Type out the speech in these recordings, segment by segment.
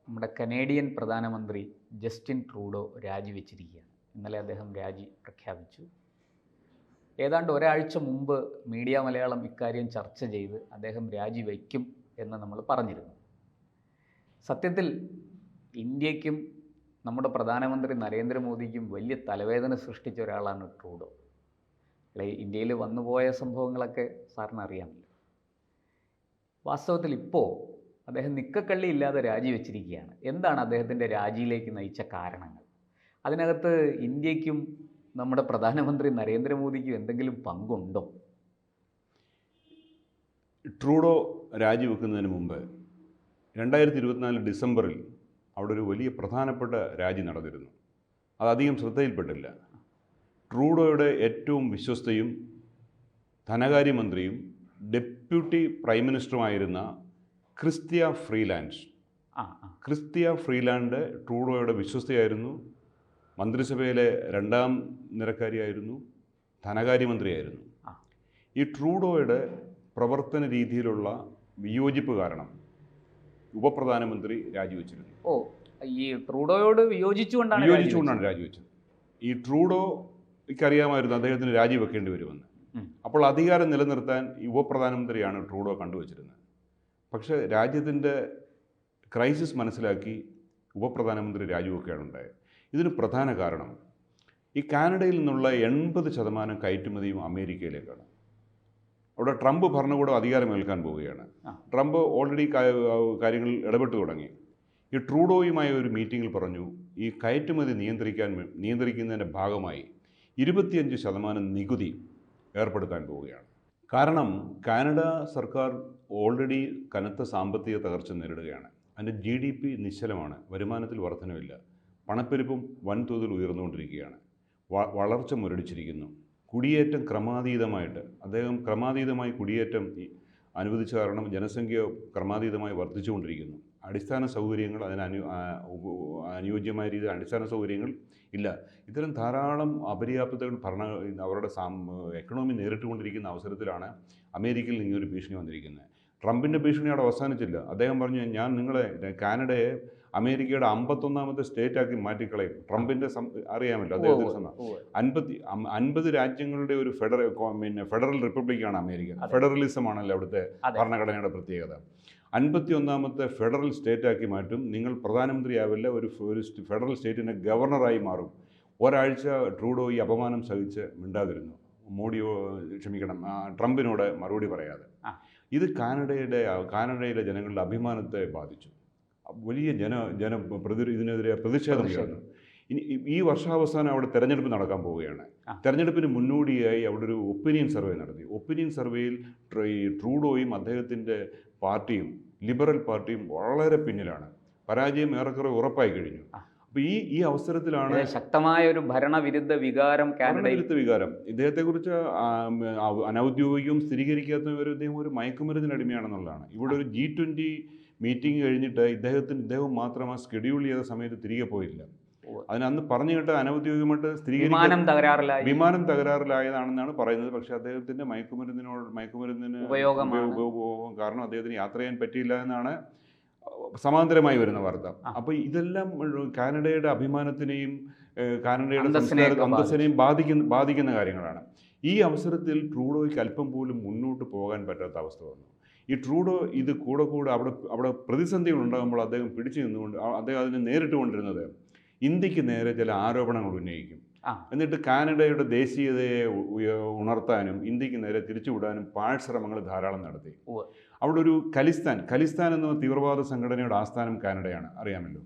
നമ്മുടെ കനേഡിയൻ പ്രധാനമന്ത്രി Justin Trudeau രാജിവെച്ചിരിക്കുകയാണ്. ഇന്നലെ അദ്ദേഹം രാജി പ്രഖ്യാപിച്ചു. ഏതാണ്ട് ഒരാഴ്ച മുമ്പ് മീഡിയ മലയാളം ഇക്കാര്യം ചർച്ച ചെയ്ത് അദ്ദേഹം രാജിവെക്കും എന്ന് നമ്മൾ പറഞ്ഞിരുന്നു. സത്യത്തിൽ ഇന്ത്യക്കും നമ്മുടെ പ്രധാനമന്ത്രി നരേന്ദ്രമോദിക്കും വലിയ തലവേദന സൃഷ്ടിച്ച ഒരാളാണ് ട്രൂഡോ. ഇന്ത്യയിൽ വന്നുപോയ സംഭവങ്ങളൊക്കെ സാറിന് അറിയാമല്ലോ. വാസ്തവത്തിൽ ഇപ്പോൾ അദ്ദേഹം നിക്കക്കള്ളി ഇല്ലാതെ രാജിവെച്ചിരിക്കുകയാണ്. എന്താണ് അദ്ദേഹത്തിൻ്റെ രാജിയിലേക്ക് നയിച്ച കാരണങ്ങൾ? അതിനകത്ത് ഇന്ത്യക്കും നമ്മുടെ പ്രധാനമന്ത്രി നരേന്ദ്രമോദിക്കും എന്തെങ്കിലും പങ്കുണ്ടോ? ട്രൂഡോ രാജിവെക്കുന്നതിന് മുമ്പ് 2024 ഡിസംബറിൽ അവിടെ ഒരു വലിയ പ്രധാനപ്പെട്ട രാജി നടന്നിരുന്നു. അതധികം ശ്രദ്ധയിൽപ്പെട്ടില്ല. ട്രൂഡോയുടെ ഏറ്റവും വിശ്വസ്തയും ധനകാര്യമന്ത്രിയും ഡെപ്യൂട്ടി പ്രൈം മിനിസ്റ്ററുമായിരുന്ന ക്രിസ്ത്യ ഫ്രീലാൻഡ് ട്രൂഡോയുടെ വിശ്വസ്തയായിരുന്നു. മന്ത്രിസഭയിലെ രണ്ടാം നിരക്കാരിയായിരുന്നു, ധനകാര്യമന്ത്രിയായിരുന്നു. ഈ ട്രൂഡോയുടെ പ്രവർത്തന രീതിയിലുള്ള വിയോജിപ്പ് കാരണം ഉപപ്രധാനമന്ത്രി രാജിവെച്ചിരുന്നു. ഈ ട്രൂഡോയോട് വിയോജിച്ചുകൊണ്ടാണ് രാജിവെച്ചത്. ഈ ട്രൂഡോയ്ക്കറിയാമായിരുന്നു അദ്ദേഹത്തിന് രാജിവെക്കേണ്ടി വരുമെന്ന്. അപ്പോൾ അധികാരം നിലനിർത്താൻ ഈ ഉപപ്രധാനമന്ത്രിയാണ് ട്രൂഡോ കണ്ടുവച്ചിരുന്നത്. പക്ഷേ രാജ്യത്തിൻ്റെ ക്രൈസിസ് മനസ്സിലാക്കി ഉപപ്രധാനമന്ത്രി രാജിവെക്കുകയാണ് ഉണ്ടായത്. ഇതിന് പ്രധാന കാരണം ഈ കാനഡയിൽ നിന്നുള്ള 80% കയറ്റുമതിയും അമേരിക്കയിലേക്കാണ്. അവിടെ ട്രംപ് ഭരണകൂടം അധികാരമേൽക്കാൻ പോവുകയാണ്. ട്രംപ് ഓൾറെഡി കാര്യങ്ങളിൽ ഇടപെട്ടു തുടങ്ങി. ഈ ട്രൂഡോയുമായ ഒരു മീറ്റിങ്ങിൽ പറഞ്ഞു, ഈ കയറ്റുമതി നിയന്ത്രിക്കുന്നതിൻ്റെ ഭാഗമായി 25% നികുതി ഏർപ്പെടുത്താൻ പോവുകയാണ്. കാരണം കാനഡ സർക്കാർ ഓൾറെഡി കനത്ത സാമ്പത്തിക തകർച്ച നേരിടുകയാണ്. അതിൻ്റെ GDP നിശ്ചലമാണ്, വരുമാനത്തിൽ വർധനവില്ല, പണപ്പെരുപ്പം വൻതോതിൽ ഉയർന്നുകൊണ്ടിരിക്കുകയാണ്, വളർച്ച മുരടിച്ചിരിക്കുന്നു. കുടിയേറ്റം ക്രമാതീതമായി കുടിയേറ്റം അനുവദിച്ച കാരണം ജനസംഖ്യ ക്രമാതീതമായി വർദ്ധിച്ചുകൊണ്ടിരിക്കുന്നു. അടിസ്ഥാന സൗകര്യങ്ങൾ അനുയോജ്യമായ രീതിയിൽ അടിസ്ഥാന സൗകര്യങ്ങൾ ഇല്ല. ഇത്തരം ധാരാളം അപര്യാപ്തതകൾ അവരുടെ എക്കണോമി നേരിട്ടുകൊണ്ടിരിക്കുന്ന അവസരത്തിലാണ് അമേരിക്കയിൽ ഇങ്ങനൊരു ഭീഷണി വന്നിരിക്കുന്നത്. ട്രംപിൻ്റെ ഭീഷണി അവിടെ അവസാനിച്ചില്ല. അദ്ദേഹം പറഞ്ഞു, ഞാൻ കാനഡയെ അമേരിക്കയുടെ 51ാമത്തെ സ്റ്റേറ്റാക്കി മാറ്റിക്കളയും. ട്രംപിൻ്റെ അറിയാമല്ലോ, അദ്ദേഹത്തിന് 50 രാജ്യങ്ങളുടെ ഒരു ഫെഡറൽ റിപ്പബ്ലിക്കാണ് അമേരിക്ക. ഫെഡറലിസമാണല്ലോ അവിടുത്തെ ഭരണഘടനയുടെ പ്രത്യേകത. 51ാമത്തെ ഫെഡറൽ സ്റ്റേറ്റാക്കി മാറ്റും. നിങ്ങൾ പ്രധാനമന്ത്രിയാവില്ല, ഒരു ഫെഡറൽ സ്റ്റേറ്റിൻ്റെ ഗവർണറായി മാറും. ഒരാഴ്ച ട്രൂഡോ ഈ അപമാനം സഹിച്ച് മിണ്ടാതിരുന്നു. ട്രംപിനോട് മറുപടി പറയാതെ. ഇത് കാനഡയിലെ ജനങ്ങളുടെ അഭിമാനത്തെ ബാധിച്ചു. വലിയ ഇതിനെതിരെ പ്രതിഷേധം ഉയർന്നു. ഇനി ഈ വർഷാവസാനം അവിടെ തെരഞ്ഞെടുപ്പ് നടക്കാൻ പോവുകയാണ്. തെരഞ്ഞെടുപ്പിന് മുന്നോടിയായി അവിടെ ഒരു ഒപ്പീനിയൻ സർവേ നടത്തി. ഒപ്പീനിയൻ സർവേയിൽ ഈ ട്രൂഡോയും അദ്ദേഹത്തിൻ്റെ പാർട്ടിയും ലിബറൽ പാർട്ടിയും വളരെ പിന്നിലാണ്. പരാജയം ഏറെക്കുറെ ഉറപ്പായി കഴിഞ്ഞു. അപ്പോൾ ഈ അവസരത്തിലാണ് ശക്തമായ ഒരു ഭരണവിരുദ്ധ വികാരം ഇദ്ദേഹത്തെക്കുറിച്ച് അനൗദ്യോഗികവും സ്ഥിരീകരിക്കാത്തവരും ഇദ്ദേഹം ഒരു മയക്കുമരുന്നിന് അടിമയാണെന്നുള്ളതാണ്. ഇവിടെ ഒരു G20 മീറ്റിംഗ് കഴിഞ്ഞിട്ട് ഇദ്ദേഹം മാത്രം ആ ഷെഡ്യൂൾ ചെയ്ത സമയത്ത് തിരികെ പോയില്ല. അതിനന്ന് പറഞ്ഞു കേട്ട അനൗദ്യോഗികമായിട്ട് വിമാനം തകരാറിലായതാണെന്നാണ് പറയുന്നത്. പക്ഷേ അദ്ദേഹത്തിൻ്റെ മയക്കുമരുന്നിന് ഉപയോഗം കാരണം അദ്ദേഹത്തിന് യാത്ര ചെയ്യാൻ പറ്റിയില്ല എന്നാണ് സമാന്തരമായി വരുന്ന വാർത്ത. അപ്പോൾ ഇതെല്ലാം കാനഡയുടെ അഭിമാനത്തിനെയും കാനഡയുടെ അന്തസ്സിനെയും ബാധിക്കുന്ന കാര്യങ്ങളാണ്. ഈ അവസരത്തിൽ ട്രൂഡോയ്ക്ക് അല്പം പോലും മുന്നോട്ട് പോകാൻ പറ്റാത്ത അവസ്ഥ വന്നു. ഈ ട്രൂഡോ ഇത് കൂടെ അവിടെ പ്രതിസന്ധികൾ ഉണ്ടാകുമ്പോൾ അദ്ദേഹം പിടിച്ചു നിന്നുകൊണ്ട് അദ്ദേഹം അതിനെ നേരിട്ട് കൊണ്ടിരുന്നത് ഇന്ത്യക്ക് നേരെ ചില ആരോപണങ്ങൾ ഉന്നയിക്കും. എന്നിട്ട് കാനഡയുടെ ദേശീയതയെ ഉണർത്താനും ഇന്ത്യക്ക് നേരെ തിരിച്ചുവിടാനും പാഴ്ശ്രമങ്ങൾ ധാരാളം നടത്തി. അവിടെ ഒരു ഖലിസ്ഥാൻ എന്ന തീവ്രവാദ സംഘടനയുടെ ആസ്ഥാനം കാനഡയാണ്, അറിയാമല്ലോ.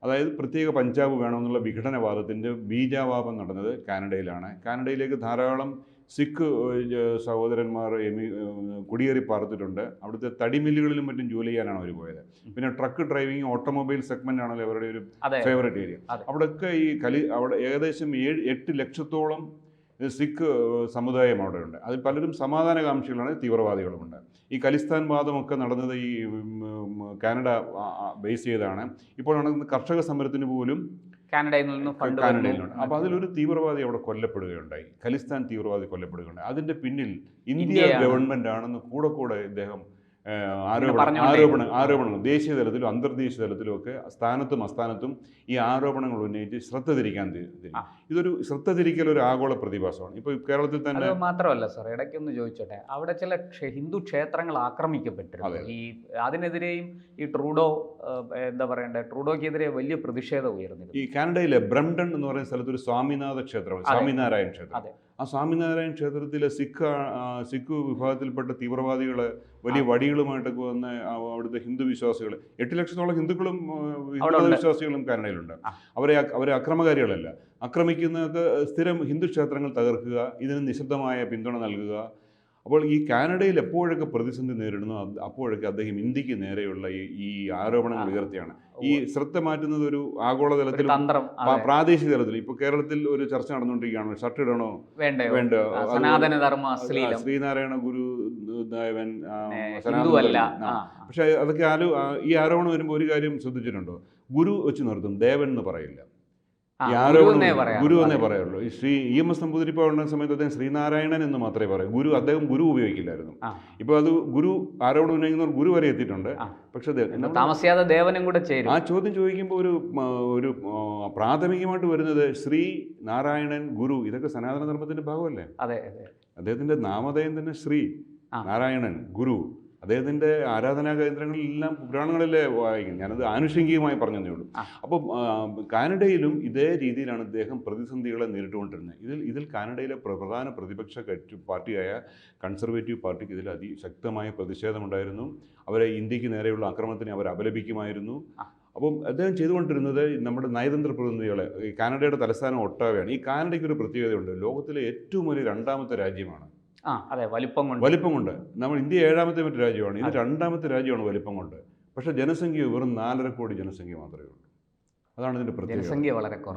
അതായത് പ്രത്യേക പഞ്ചാബ് വേണമെന്നുള്ള വിഘടനവാദത്തിൻ്റെ ബീജാവാപം നടന്നത് കാനഡയിലാണ്. കാനഡയിലേക്ക് ധാരാളം സിഖ് സഹോദരന്മാർ കുടിയേറി പാർത്തിട്ടുണ്ട്. അവിടുത്തെ തടിമില്ലുകളിലും മറ്റും ജോലി ചെയ്യാനാണ് അവർ പോയത്. പിന്നെ ട്രക്ക് ഡ്രൈവിംഗ്, ഓട്ടോമൊബൈൽ സെഗ്മെൻ്റ് ആണല്ലോ അവരുടെ ഒരു ഫേവറേറ്റ് ഏരിയ. അവിടെയൊക്കെ അവിടെ ഏകദേശം 8 ലക്ഷത്തോളം സിഖ് സമുദായം അവിടെ ഉണ്ട്. അതിൽ പലരും സമാധാനകാംക്ഷികളാണ്, തീവ്രവാദികളുമുണ്ട്. ഈ ഖലിസ്ഥാൻ വാദമൊക്കെ നടന്നത് ഈ കാനഡ ബേസ് ചെയ്താണ്. ഇപ്പോൾ നടക്കുന്ന കർഷക സമരത്തിന് പോലും കാനഡയിലുണ്ട്. അപ്പോൾ അതിലൊരു തീവ്രവാദി അവിടെ കൊല്ലപ്പെടുകയുണ്ടായി, ഖലിസ്ഥാൻ തീവ്രവാദി കൊല്ലപ്പെടുകയുണ്ടായി. അതിൻ്റെ പിന്നിൽ ഇന്ത്യ ഗവൺമെൻറ് ആണെന്ന് കൂടെ ഇദ്ദേഹം ആരോപണങ്ങൾ ദേശീയ തലത്തിലും അന്തർദേശീയ തലത്തിലും ഒക്കെ സ്ഥാനത്തും അസ്ഥാനത്തും ഈ ആരോപണങ്ങൾ ഉന്നയിച്ച് ശ്രദ്ധ തിരിക്കാൻ ഇതൊരു ശ്രദ്ധ തിരിക്കൽ ഒരു ആഗോള പ്രതിഭാസമാണ്. ഇപ്പോൾ കേരളത്തിൽ തന്നെ മാത്രമല്ല സാർ, ഇടയ്ക്കൊന്ന് ചോദിച്ചോട്ടെ, അവിടെ ചില ഹിന്ദു ക്ഷേത്രങ്ങൾ ആക്രമിക്കപ്പെട്ടിരുന്നു. ഈ അതിനെതിരെയും ഈ ട്രൂഡോ എന്താ പറയണ്ടേ, ട്രൂഡോക്കെതിരെ വലിയ പ്രതിഷേധം ഉയർന്നിരുന്നു. ഈ കാനഡയിലെ ബ്രംഡൺ എന്ന് പറയുന്ന സ്ഥലത്ത് ഒരു സ്വാമിനാഥ ക്ഷേത്രം, സ്വാമിനാരായൺ ക്ഷേത്രം. ആ സ്വാമിനാരായൺ ക്ഷേത്രത്തിലെ സിഖ് വിഭാഗത്തിൽപ്പെട്ട തീവ്രവാദികൾ വലിയ വടികളുമായിട്ടൊക്കെ വന്ന് അവിടുത്തെ ഹിന്ദു വിശ്വാസികൾ 8 ലക്ഷത്തോളം ഹിന്ദുക്കളും ഹിന്ദു വിശ്വാസികളും കാനഡയിലുണ്ട്. അവരെ അക്രമകാരികളല്ല, ആക്രമിക്കുന്നതൊക്കെ സ്ഥിരം ഹിന്ദു ക്ഷേത്രങ്ങൾ തകർക്കുക, ഇതിന് നിശബ്ദമായ പിന്തുണ നൽകുക. അപ്പോൾ ഈ കാനഡയിൽ എപ്പോഴൊക്കെ പ്രതിസന്ധി നേരിടുന്നു അപ്പോഴൊക്കെ അദ്ദേഹം ഇന്ത്യക്ക് നേരെയുള്ള ഈ ആരോപണങ്ങൾ ഉയർത്തിയാണ്. ഈ ശ്രദ്ധ മാറ്റുന്നത് ഒരു ആഗോളതലത്തിലും പ്രാദേശിക തലത്തിലും. ഇപ്പോൾ കേരളത്തിൽ ഒരു ചർച്ച നടന്നുകൊണ്ടിരിക്കുകയാണ്, ഷർട്ട് ഇടണോ വേണ്ടോ, ശ്രീനാരായണ ഗുരു ദേവൻ പക്ഷെ അതൊക്കെ ഈ ആരോപണം വരുമ്പോൾ ഒരു കാര്യം ശ്രദ്ധിച്ചിട്ടുണ്ടോ, ഗുരു വെച്ച് നിർത്തും, ദേവൻ എന്ന് പറയില്ല. ഈ ആരോപണം ഗുരു എന്നേ പറയുള്ളൂ. ഈ EMS നമ്പൂതിരിപ്പാട് ഉണ്ടാകുന്ന സമയത്ത് അദ്ദേഹം ശ്രീനാരായണൻ എന്ന് മാത്രമേ പറയൂ. അദ്ദേഹം ഗുരു ഉപയോഗിക്കില്ലായിരുന്നു. ഇപ്പോൾ അത് ഗുരു ആരോപണം ഉന്നയിക്കുന്നവർ ഗുരു വരെ എത്തിയിട്ടുണ്ട്. പക്ഷെ താമസിയാതെ ദേവനും കൂടെ ചേരും. ആ ചോദ്യം ചോദിക്കുമ്പോൾ ഒരു പ്രാഥമികമായിട്ട് വരുന്നത് ശ്രീ നാരായണൻ ഗുരു, ഇതൊക്കെ സനാതന ധർമ്മത്തിന്റെ ഭാഗമല്ലേ? അദ്ദേഹത്തിന്റെ നാമധേയം തന്നെ ശ്രീ നാരായണൻ ഗുരു. അദ്ദേഹത്തിൻ്റെ ആരാധനാ കേന്ദ്രങ്ങളിലെല്ലാം പുരാണങ്ങളിലെ വായിക്കും. ഞാനത് ആനുഷംഗികമായി പറഞ്ഞതേ ഉള്ളൂ. അപ്പോൾ കാനഡയിലും ഇതേ രീതിയിലാണ് അദ്ദേഹം പ്രതിസന്ധികളെ നേരിട്ടുകൊണ്ടിരുന്നത്. ഇതിൽ കാനഡയിലെ പ്രധാന പ്രതിപക്ഷ പാർട്ടിയായ കൺസർവേറ്റീവ് പാർട്ടിക്ക് ഇതിൽ അതിശക്തമായ പ്രതിഷേധമുണ്ടായിരുന്നു. അവരെ ഇന്ത്യക്ക് നേരെയുള്ള ആക്രമണത്തിനെ അവർ അപലപിക്കുമായിരുന്നു. അപ്പം അദ്ദേഹം ചെയ്തുകൊണ്ടിരുന്നത് നമ്മുടെ നയതന്ത്ര പ്രതിനിധികളെ, ഈ കാനഡയുടെ തലസ്ഥാനം ഒട്ടാവയാണ്. ഈ കാനഡയ്ക്ക് ഒരു പ്രത്യേകതയുണ്ട്, ലോകത്തിലെ ഏറ്റവും വലിയ 2ാമത്തെ രാജ്യമാണ്. വലിപ്പം കൊണ്ട് നമ്മൾ ഇന്ത്യ 7ാമത്തെ മറ്റു രാജ്യമാണ്, ഇത് 2ാമത്തെ രാജ്യമാണ് വലിപ്പം കൊണ്ട്. പക്ഷേ ജനസംഖ്യ വെറും 4.5 കോടി ജനസംഖ്യ മാത്രമേ ഉള്ളൂ. അതാണ് ഇതിൻ്റെ പ്രത്യേകത.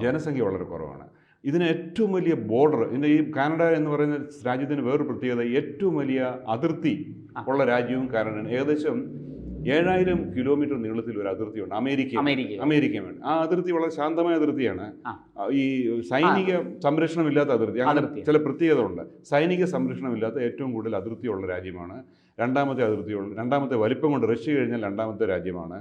ജനസംഖ്യ വളരെ കുറവാണ്. ഇതിന് ഏറ്റവും വലിയ ബോർഡർ, ഇതിൻ്റെ ഈ കാനഡ എന്ന് പറയുന്ന രാജ്യത്തിന് വേറൊരു പ്രത്യേകത, ഏറ്റവും വലിയ അതിർത്തി ഉള്ള രാജ്യവും കാനഡയാണ്. ഏകദേശം 7000 കിലോമീറ്റർ നീളത്തിൽ ഒരു അതിർത്തിയുണ്ട് അമേരിക്കയുമായിട്ട്. ആ അതിർത്തി വളരെ ശാന്തമായ അതിർത്തിയാണ്. ഈ സൈനിക സംരക്ഷണമില്ലാത്ത അതിർത്തി, അങ്ങനെ ചില പ്രത്യേകത ഉണ്ട്. സൈനിക സംരക്ഷണമില്ലാത്ത ഏറ്റവും കൂടുതൽ അതിർത്തിയുള്ള രാജ്യമാണ്. 2ാമത്തെ വലിപ്പം കൊണ്ട് റഷ്യ കഴിഞ്ഞാൽ 2ാമത്തെ രാജ്യമാണ്.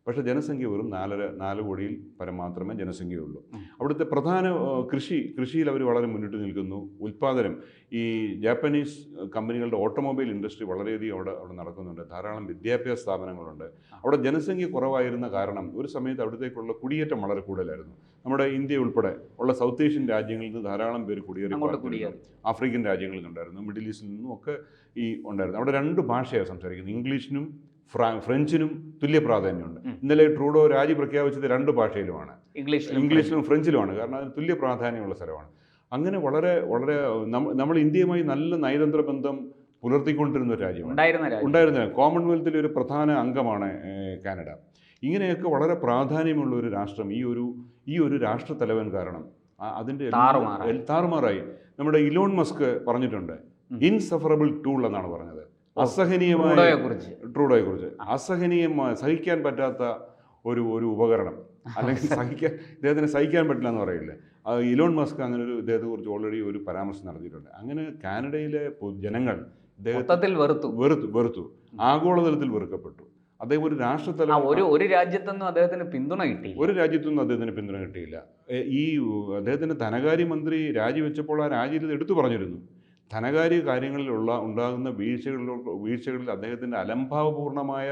പക്ഷേ ജനസംഖ്യ വെറും 4 കോടിയിൽ പരം മാത്രമേ ജനസംഖ്യയുള്ളൂ. അവിടുത്തെ പ്രധാന കൃഷിയിൽ അവർ വളരെ മുന്നിട്ട് നിൽക്കുന്നു. ഉൽപ്പാദനം, ഈ ജാപ്പനീസ് കമ്പനികളുടെ ഓട്ടോമൊബൈൽ ഇൻഡസ്ട്രി വളരെയധികം അവിടെ നടക്കുന്നുണ്ട്. ധാരാളം വിദ്യാഭ്യാസ സ്ഥാപനങ്ങളുണ്ട്. അവിടെ ജനസംഖ്യ കുറവായിരുന്ന കാരണം ഒരു സമയത്ത് അവിടത്തേക്കുള്ള കുടിയേറ്റം വളരെ കൂടുതലായിരുന്നു. നമ്മുടെ ഇന്ത്യ ഉൾപ്പെടെ ഉള്ള സൗത്ത് ഏഷ്യൻ രാജ്യങ്ങളിൽ നിന്ന് ധാരാളം പേര് കുടിയേറി ആഫ്രിക്കൻ രാജ്യങ്ങളിൽ നിന്നുണ്ടായിരുന്നു, മിഡിൽ ഈസ്റ്റിൽ നിന്നും ഒക്കെ ഉണ്ടായിരുന്നു. അവിടെ 2 ഭാഷയാണ് സംസാരിക്കുന്നത്, ഇംഗ്ലീഷിനും ഫ്രഞ്ചിനും തുല്യ പ്രാധാന്യമുണ്ട്. ഇന്നലെ ട്രൂഡോ രാജി പ്രഖ്യാപിച്ചത് 2 ഭാഷയിലുമാണ്, ഇംഗ്ലീഷിലും ഫ്രഞ്ചിലുമാണ്. കാരണം അതിന് തുല്യ പ്രാധാന്യമുള്ള സ്ഥലമാണ്. അങ്ങനെ വളരെ വളരെ നമ്മൾ ഇന്ത്യയുമായി നല്ല നയതന്ത്ര ബന്ധം പുലർത്തിക്കൊണ്ടിരുന്ന ഒരു രാജ്യമാണ് ഉണ്ടായിരുന്ന. കോമൺവെൽത്തിലെ ഒരു പ്രധാന അംഗമാണ് കാനഡ. ഇങ്ങനെയൊക്കെ വളരെ പ്രാധാന്യമുള്ള ഒരു രാഷ്ട്രം ഈ ഒരു രാഷ്ട്രത്തലവൻ കാരണം അതിൻ്റെ താറുമാറായി. നമ്മുടെ ഇലോൺ മസ്ക് പറഞ്ഞിട്ടുണ്ട്, ഇൻസഫറബിൾ ടൂൾ എന്നാണ് പറഞ്ഞത്. അസഹനീയമായ ട്രൂഡോയെക്കുറിച്ച് അസഹനീയമായ സഹിക്കാൻ പറ്റാത്ത ഒരു ഉപകരണം, അല്ലെങ്കിൽ ഇദ്ദേഹത്തിന് സഹിക്കാൻ പറ്റില്ല എന്ന് പറയില്ലേ. ഇലോൺ മസ്ക് അങ്ങനെ ഇദ്ദേഹത്തെക്കുറിച്ച് ഓൾറെഡി ഒരു പരാമർശം നടത്തിയിട്ടുണ്ട്. അങ്ങനെ കാനഡയിലെ ജനങ്ങൾ ഇദ്ദേഹത്തെ വെറുത്തു, ആഗോളതലത്തിൽ വെറുക്കപ്പെട്ടു. അദ്ദേഹം ഒരു രാഷ്ട്രത്തലവൻ. ഒരു രാജ്യത്തൊന്നും അദ്ദേഹത്തിന് പിന്തുണ കിട്ടിയില്ല. ഈ അദ്ദേഹത്തിൻ്റെ ധനകാര്യമന്ത്രി രാജിവെച്ചപ്പോൾ ആ രാജ്യത്ത് എടുത്തു പറഞ്ഞിരുന്നു, ധനകാര്യ കാര്യങ്ങളിൽ ഉണ്ടാകുന്ന വീഴ്ചകളിൽ അദ്ദേഹത്തിൻ്റെ അലംഭാവപൂർണമായ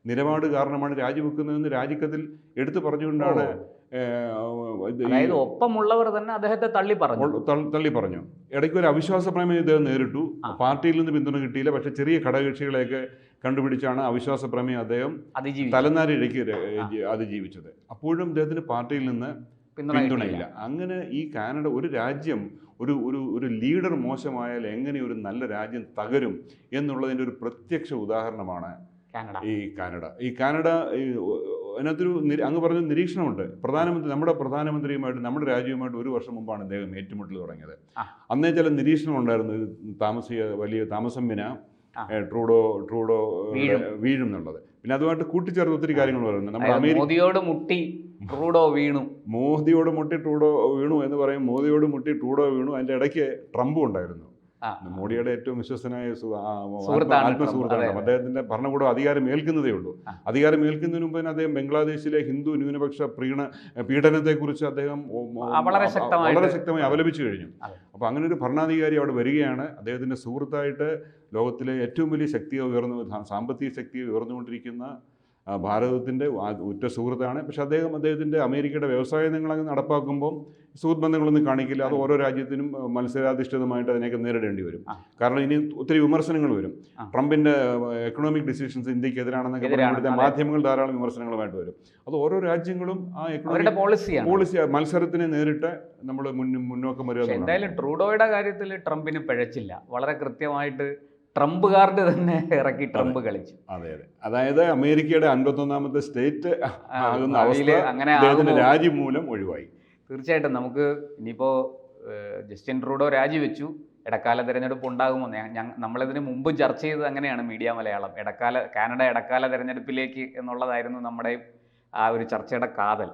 നിലപാട് കാരണമാണ് രാജിവെക്കുന്നതെന്ന് രാജിക്കത്തിൽ എടുത്തു പറഞ്ഞുകൊണ്ടാണ് ഒപ്പമുള്ളവർ തന്നെ അദ്ദേഹത്തെ തള്ളി പറഞ്ഞു. ഇടയ്ക്ക് ഒരു അവിശ്വാസ പ്രമേയം ഇദ്ദേഹം നേരിട്ടു. പാർട്ടിയിൽ നിന്ന് പിന്തുണ കിട്ടിയില്ല. പക്ഷെ ചെറിയ ഘടകകക്ഷികളെയൊക്കെ കണ്ടുപിടിച്ചാണ് അവിശ്വാസ പ്രമേയം അദ്ദേഹം തലനാരിഴയ്ക്ക് അതിജീവിച്ചത്. അപ്പോഴും അദ്ദേഹത്തിന് പാർട്ടിയിൽ നിന്ന് പിന്തുണയില്ല. അങ്ങനെ ഈ കാനഡ ഒരു രാജ്യം, ഒരു ലീഡർ മോശമായാൽ എങ്ങനെ ഒരു നല്ല രാജ്യം തകരും എന്നുള്ളതിൻ്റെ ഒരു പ്രത്യക്ഷ ഉദാഹരണമാണ് ഈ കാനഡ. അതിനകത്തൊരു അങ്ങ് പറഞ്ഞ നിരീക്ഷണമുണ്ട്. നമ്മുടെ പ്രധാനമന്ത്രിയുമായിട്ട്, നമ്മുടെ രാജ്യവുമായിട്ട് 1 വർഷം മുമ്പാണ് അദ്ദേഹം ഏറ്റുമുട്ടൽ തുടങ്ങിയത്. അന്നേ ചില നിരീക്ഷണം ഉണ്ടായിരുന്നു, വലിയ താമസം വിന ട്രൂഡോ വീഴും എന്നുള്ളത്. പിന്നെ അതുമായിട്ട് കൂട്ടിച്ചേർത്ത് ഒത്തിരി കാര്യങ്ങൾ പറയുന്നത്. നമ്മുടെ മോദിയോട് മുട്ടി ട്രൂഡോ വീണു എന്ന് പറയും. മോദിയോട് മുട്ടി ട്രൂഡോ വീണു. അതിൻ്റെ ഇടയ്ക്ക് ട്രംപും ഉണ്ടായിരുന്നു. മോഡിയുടെ ഏറ്റവും വിശ്വസനായ സുഹൃത്താണ് ആത്മസുഹൃത്താണ്. അദ്ദേഹത്തിന്റെ ഭരണകൂടം അധികാരം ഏൽക്കുന്നതേ ഉള്ളൂ. അധികാരം ഏൽക്കുന്നതിന് മുമ്പ് തന്നെ അദ്ദേഹം ബംഗ്ലാദേശിലെ ഹിന്ദു ന്യൂനപക്ഷ പീഡനത്തെക്കുറിച്ച് അദ്ദേഹം വളരെ ശക്തമായി അപലപിച്ചു കഴിഞ്ഞു. അപ്പോൾ അങ്ങനെ ഒരു ഭരണാധികാരി അവിടെ വരികയാണ്. അദ്ദേഹത്തിന്റെ സുഹൃത്തായിട്ട് ലോകത്തിലെ ഏറ്റവും വലിയ ശക്തിയെ സാമ്പത്തിക ശക്തിയെ ഉയർന്നുകൊണ്ടിരിക്കുന്ന ഭാരതത്തിൻ്റെ ഉറ്റ സുഹൃത്താണ്. പക്ഷെ അദ്ദേഹത്തിൻ്റെ അമേരിക്കയുടെ വ്യവസായ നയങ്ങളൊക്കെ നടപ്പാക്കുമ്പോൾ സുഹൃത്ത് ബന്ധങ്ങളൊന്നും കാണിക്കില്ല. അത് ഓരോ രാജ്യത്തിനും മത്സരാധിഷ്ഠിതമായിട്ട് അതിനൊക്കെ നേരിടേണ്ടി വരും. കാരണം ഇനി ഒത്തിരി വിമർശനങ്ങൾ വരും. ട്രംപിൻ്റെ എക്കണോമിക് ഡിസിഷൻസ് ഇന്ത്യക്ക് എതിരാണെന്നൊക്കെ പറഞ്ഞിട്ട് മാധ്യമങ്ങൾ ധാരാളം വിമർശനങ്ങളുമായിട്ട് വരും. അത് ഓരോ രാജ്യങ്ങളും ആ എക്കണോമിക് പോളിസി മത്സരത്തിനെ നേരിട്ട് നമ്മൾ മുന്നോക്കം വരിക. എന്തായാലും ട്രൂഡോയുടെ കാര്യത്തിൽ ട്രംപിന് പിഴച്ചില്ല. വളരെ കൃത്യമായിട്ട് ട്രംപ് കാർഡ് തന്നെ ഇറക്കി ട്രംപ് കളിച്ചു. അതെ അതെ, അതായത് അമേരിക്കയുടെ 51ാമത്തെ സ്റ്റേറ്റ് ആകുന്ന അവസ്ഥ അങ്ങനെ രാജ്യം മൂലം ഒഴിവായി. തീർച്ചയായിട്ടും നമുക്ക് ഇനിയിപ്പോൾ ജസ്റ്റിൻ ട്രൂഡോ രാജിവെച്ചു, ഇടക്കാല തിരഞ്ഞെടുപ്പ് ഉണ്ടാകുമോ? നമ്മളിതിന് മുമ്പ് ചർച്ച ചെയ്തത് അങ്ങനെയാണ് മീഡിയ മലയാളം. കാനഡ ഇടക്കാല തിരഞ്ഞെടുപ്പിലേക്ക് എന്നുള്ളതായിരുന്നു നമ്മുടെ ആ ഒരു ചർച്ചയുടെ കാതൽ.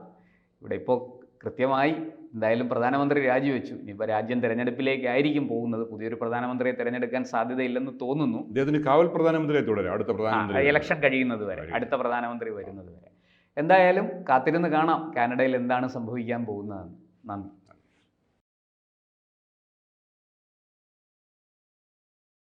ഇവിടെ ഇപ്പോൾ കൃത്യമായി എന്തായാലും പ്രധാനമന്ത്രി രാജിവെച്ചു. ഇനിയിപ്പോൾ രാജ്യം തിരഞ്ഞെടുപ്പിലേക്കായിരിക്കും പോകുന്നത്. പുതിയൊരു പ്രധാനമന്ത്രിയെ തിരഞ്ഞെടുക്കാൻ സാധ്യതയില്ലെന്ന് തോന്നുന്നു. അദ്ദേഹത്തിന് കാവൽ പ്രധാനമന്ത്രിയെ തുടരും അടുത്ത പ്രധാനമന്ത്രി ഇലക്ഷൻ കഴിയുന്നത് വരെ, അടുത്ത പ്രധാനമന്ത്രി വരുന്നത് വരെ. എന്തായാലും കാത്തിരുന്ന് കാണാം കാനഡയിൽ എന്താണ് സംഭവിക്കാൻ പോകുന്നതെന്ന്. നന്ദി.